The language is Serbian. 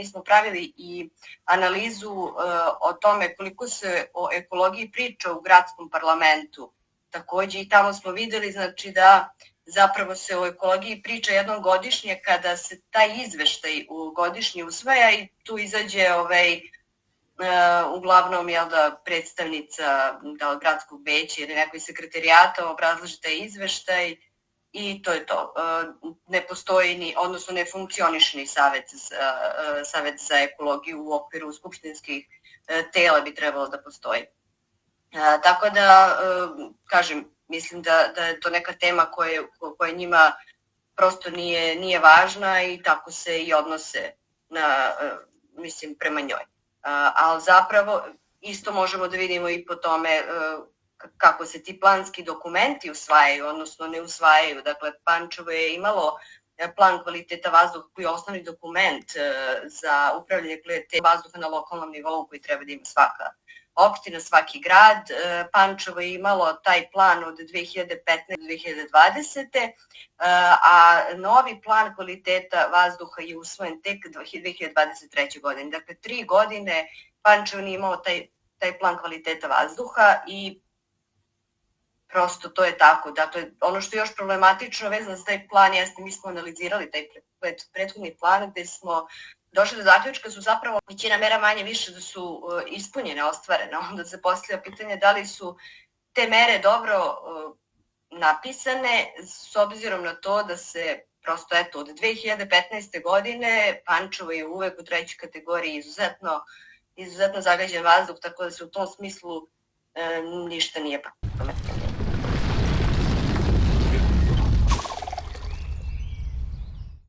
mi smo pravili i analizu o tome koliko se o ekologiji priča u gradskom parlamentu. Takođe i tamo smo videli znači da zapravo se o ekologiji priča jednom godišnje kada se taj izveštaj godišnji usvaja i tu izađe uglavnom predstavnica gradskog veća ili nekoj sekretarijata obrazloži taj izveštaj i to je to. Ne postoji odnosno ne funkcioniše ni savet za ekologiju u okviru skupštinskih tela bi trebalo da postoji. Tako da, kažem, mislim da je to neka tema koja njima prosto nije važna i tako se i odnose prema njoj. Ali zapravo isto možemo da vidimo i po tome kako se ti planski dokumenti usvajaju, odnosno ne usvajaju. Dakle, Pančevo je imalo plan kvaliteta vazduha koji je osnovni dokument za upravljanje kvalitetom vazduha na lokalnom nivou koji treba da ima svaka opština, svaki grad. Pančevo je imalo taj plan od 2015. do 2020. A novi plan kvaliteta vazduha je usvojen tek 2023. godine. Dakle, 3 godine Pančevo nije imao taj plan kvaliteta vazduha i prosto to je tako. Dakle, ono što je još problematično vezano za taj plan jeste mi smo analizirali taj prethodni plan gde smo došli do zaključka su zapravo većina mera manje više da su ispunjene, ostvarene. Onda se postavlja pitanje da li su te mere dobro napisane s obzirom na to da se prosto od 2015. godine Pančevo je uvek u 3. kategoriji izuzetno zagađen vazduh, tako da se u tom smislu ništa nije promenilo.